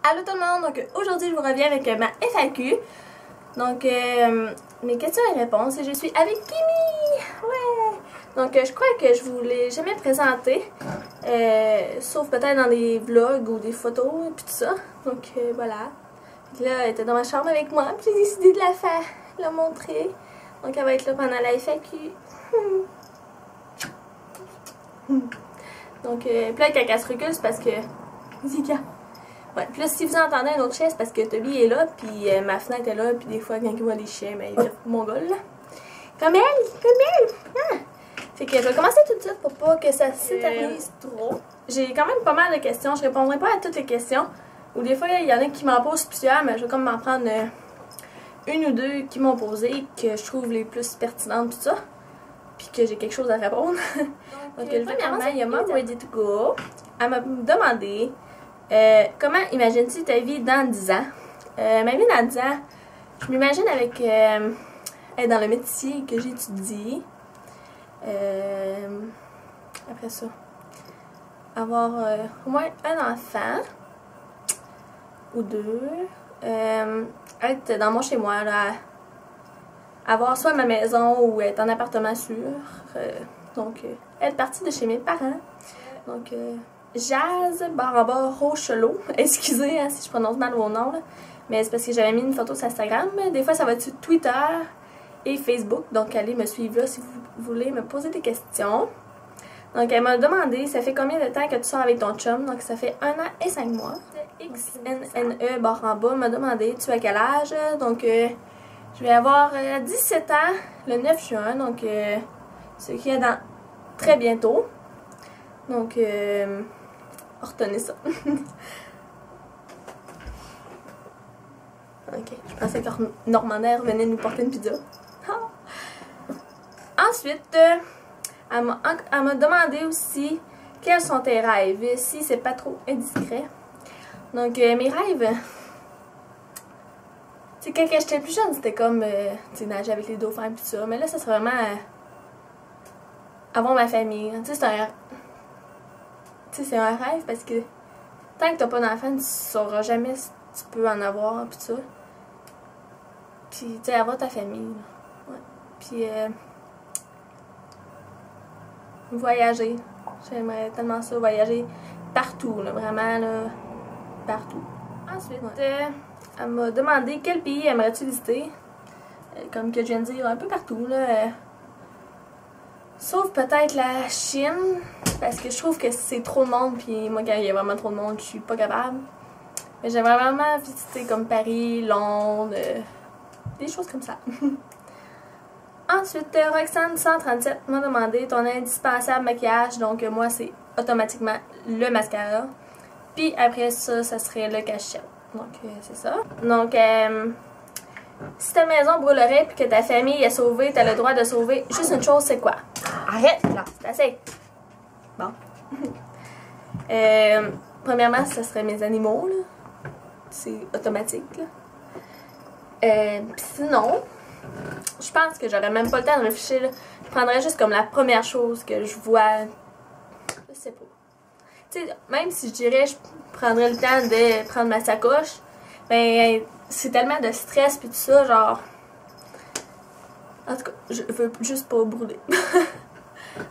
Allô tout le monde, donc aujourd'hui je vous reviens avec ma FAQ. Donc mes questions et réponses, et je suis avec Kimi. Ouais. Donc je crois que je vous l'ai jamais présenté, sauf peut-être dans des vlogs ou des photos et puis tout ça. Donc voilà. Donc, là elle était dans ma chambre avec moi, puis j'ai décidé de la faire, de la montrer. Donc elle va être là pendant la FAQ. Donc puis là quand elle se recule c'est parce que... Ouais, puis là, si vous entendez une autre chaise, parce que Toby est là, puis ma fenêtre est là, puis des fois, quand il voit les chiens, ben, il fait mon gars, là. Comme elle! Ah! Fait que je vais commencer tout de suite pour pas que ça s'éternise trop. J'ai quand même pas mal de questions, je répondrai pas à toutes les questions. Ou des fois, il y en a qui m'en posent plusieurs, mais je vais comme m'en prendre une ou deux qui m'ont posé, que je trouve les plus pertinentes, tout ça. Puis que j'ai quelque chose à répondre. Donc, premièrement, il y a Mom Ready to Go. Elle m'a demandé... comment imagines-tu ta vie dans 10 ans? Ma vie dans 10 ans, je m'imagine avec être dans le métier que j'étudie. Après ça, avoir au moins un enfant ou deux. Être dans mon chez-moi, là, avoir soit ma maison ou être en appartement sûr. Donc, être partie de chez mes parents. Donc, Jazz Baraba Rochelot. Excusez hein, si je prononce mal mon nom, là. Mais c'est parce que j'avais mis une photo sur Instagram. Des fois, ça va être sur Twitter et Facebook. Donc, allez me suivre là si vous voulez me poser des questions. Donc, elle m'a demandé, ça fait combien de temps que tu sors avec ton chum? Donc, ça fait 1 an et 5 mois. XNNE barre en bas m'a demandé, tu as quel âge? Donc, je vais avoir 17 ans le 9 juin. Donc, ce qui est dans très bientôt. Donc, retenez ça. Ok, je pensais que Normandais venait nous porter une pizza. Ensuite, elle m'a demandé aussi quels sont tes rêves, si c'est pas trop indiscret. Donc, mes rêves, tu sais, quand j'étais plus jeune, c'était comme, tu sais, nager avec les dauphins et tout ça. Mais là, ça serait vraiment avoir ma famille. Tu sais, c'est un rêve parce que tant que t'as pas d'enfant, tu sauras jamais si tu peux en avoir, pis ça. Puis, tu sais, avoir ta famille. Ouais. Puis, voyager. J'aimerais tellement ça, voyager partout, là, vraiment, là, partout. Ensuite, elle m'a demandé quel pays aimerais-tu visiter. Comme que je viens de dire, un peu partout, là. Sauf peut-être la Chine, parce que je trouve que c'est trop de monde, puis moi quand il y a vraiment trop de monde, je suis pas capable. Mais j'aimerais vraiment visiter comme Paris, Londres, des choses comme ça. Ensuite, Roxane 137 m'a demandé ton indispensable maquillage, donc moi c'est automatiquement le mascara. Puis après ça, ça serait le cache-chat. Donc c'est ça. Donc si ta maison brûlerait puis que ta famille est sauvée, t'as le droit de sauver juste une chose, c'est quoi? Arrête là, c'est assez. Bon. Premièrement, ça serait mes animaux, là. C'est automatique, là. Pis sinon, je pense que j'aurais même pas le temps de réfléchir, là. Je prendrais juste comme la première chose que je vois. Je sais pas. Tu sais, même si je dirais je prendrais le temps de prendre ma sacoche, ben c'est tellement de stress pis tout ça, genre... En tout cas, je veux juste pas brûler.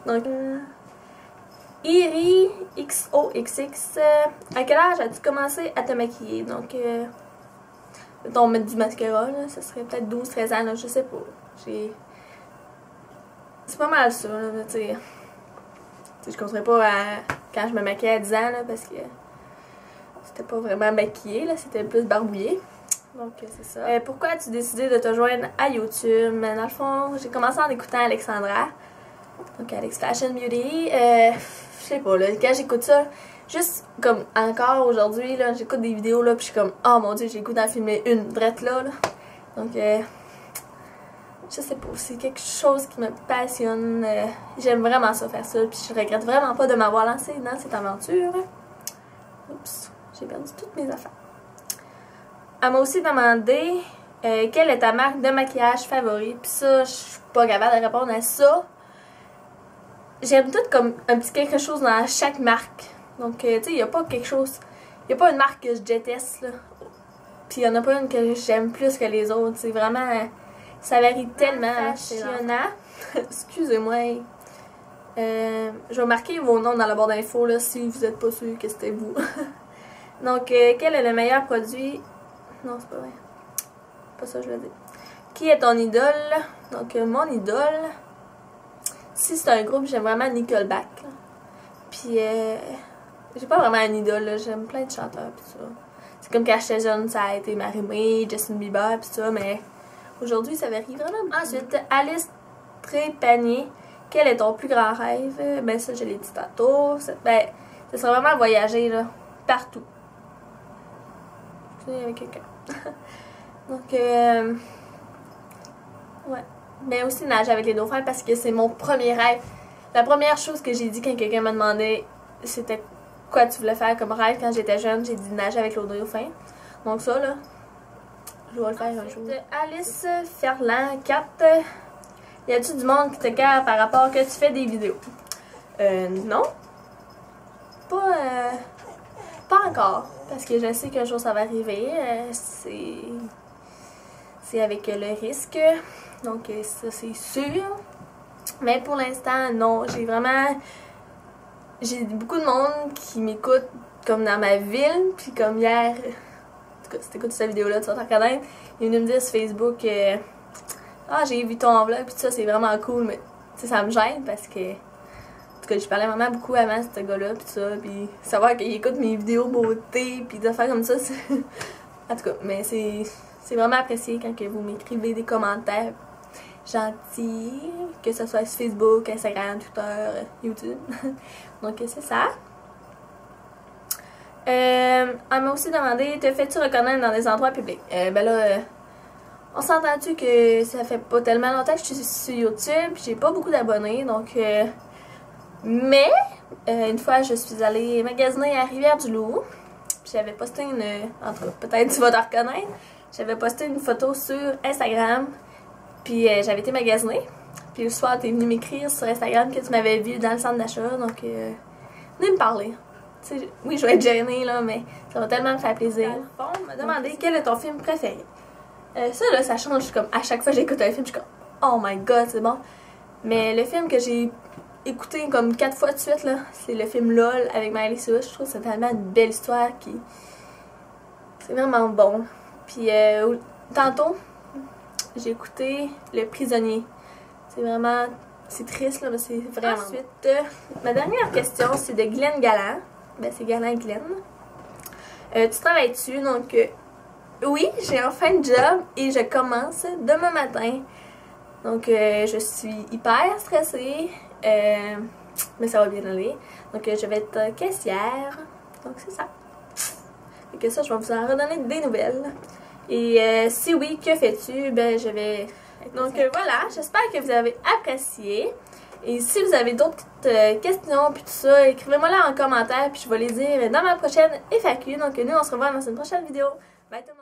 Donc, Iri XOXX, à quel âge as-tu commencé à te maquiller? Donc, mettons, mettre du mascara, là, ça serait peut-être 12-13 ans, là, je sais pas. C'est pas mal ça, là, tu sais. Je compterais pas quand je me maquillais à 10 ans, là, parce que c'était pas vraiment maquillé, là, c'était plus barbouillé. Donc, c'est ça. Pourquoi as-tu décidé de te joindre à YouTube? Dans le fond, j'ai commencé en écoutant Alexandra. Donc, Alex Fashion Beauty. Je sais pas, là, quand j'écoute ça, juste comme encore aujourd'hui, là, j'écoute des vidéos, là, puis je suis comme, oh mon dieu, j'ai le goût d'en filmer une drette là. Donc, je sais pas, c'est quelque chose qui me passionne. J'aime vraiment ça, faire ça, puis je regrette vraiment pas de m'avoir lancée dans cette aventure. Oups, j'ai perdu toutes mes affaires. Elle m'a aussi demandé quelle est ta marque de maquillage favori. Puis ça, je suis pas capable de répondre à ça. J'aime tout comme un petit quelque chose dans chaque marque. Donc, tu sais, il n'y a pas quelque chose y a pas une marque que je déteste, là. Puis il y en a pas une que j'aime plus que les autres. C'est vraiment... Ça varie tellement. Fiona. Excusez-moi. Je vais marquer vos noms dans la barre d'infos là, si vous êtes pas sûr que c'était vous. Donc, quel est le meilleur produit? Non, c'est pas vrai. Pas ça que je veux dire. Qui est ton idole? Donc, mon idole... Si c'est un groupe, j'aime vraiment Nickelback. Là. Puis, j'ai pas vraiment un idole, j'aime plein de chanteurs pis ça. C'est comme quand j'étais jeune, ça a été Marie-May, Justin Bieber pis ça, mais aujourd'hui, ça varie vraiment. Ensuite, Alice Trépanier. Quel est ton plus grand rêve? Ben ça, je l'ai dit tantôt. Ben, ce serait vraiment voyager, là, partout. Je suis avec quelqu'un. Donc, ouais. Mais aussi nager avec les dauphins parce que c'est mon premier rêve. La première chose que j'ai dit quand quelqu'un m'a demandé c'était quoi tu voulais faire comme rêve quand j'étais jeune, j'ai dit nager avec les dauphins. Donc ça là, je vais le faire un jour. Alice Ferland 4. Y a-tu du monde qui te care par rapport que tu fais des vidéos? Non. Pas encore. Parce que je sais qu'un jour ça va arriver. C'est avec le risque. Donc ça c'est sûr. Mais pour l'instant, non. J'ai beaucoup de monde qui m'écoute comme dans ma ville. Puis comme hier, en tout cas, si t'écoutes cette vidéo-là, tu vas t'en reconnaître. Il est venu me dire sur Facebook ah, j'ai vu ton vlog, puis tout ça, c'est vraiment cool. Mais tu sais, ça me gêne parce que. En tout cas, je parlais vraiment beaucoup avant ce gars-là, puis ça. Puis savoir qu'il écoute mes vidéos beauté, puis des affaires comme ça, c'est. En tout cas, mais c'est vraiment apprécié quand que vous m'écrivez des commentaires gentils, que ce soit sur Facebook, Instagram, Twitter, YouTube. Donc c'est ça. Elle m'a aussi demandé, te fais-tu reconnaître dans des endroits publics? Ben là, on s'entend-tu que ça fait pas tellement longtemps que je suis sur YouTube, j'ai pas beaucoup d'abonnés, donc... mais, une fois, je suis allée magasiner à Rivière-du-Loup, puis j'avais posté une... En tout cas, peut-être tu vas te reconnaître. J'avais posté une photo sur Instagram, puis j'avais été magasiner. Puis le soir, t'es venu m'écrire sur Instagram que tu m'avais vu dans le centre d'achat, donc venez me parler. T'sais, oui, je vais être gênée, là, mais ça va tellement me faire plaisir. Bon, on m'a demandé quel est ton film préféré. Ça, là, ça change. Comme à chaque fois que j'écoute un film, je suis comme oh my god, c'est bon. Mais le film que j'ai écouté comme 4 fois de suite, là, c'est le film LOL avec Miley Cyrus. Je trouve que c'est tellement une belle histoire qui. C'est vraiment bon. Puis, tantôt, j'ai écouté Le Prisonnier. C'est vraiment. C'est triste, là, mais c'est vraiment. Ensuite, ma dernière question, c'est de Glenn Galland. Ben, c'est Galland Glenn. Tu travailles-tu? Donc, oui, j'ai enfin un job et je commence demain matin. Donc, je suis hyper stressée, mais ça va bien aller. Donc, je vais être caissière. Donc, c'est ça. Et que ça, je vais vous en redonner des nouvelles. Et si oui, que fais-tu? Ben, je vais... Donc, voilà, j'espère que vous avez apprécié. Et si vous avez d'autres questions puis tout ça, écrivez-moi là en commentaire puis je vais les dire dans ma prochaine FAQ. Donc, nous, on se revoit dans une prochaine vidéo. Bye tout le monde!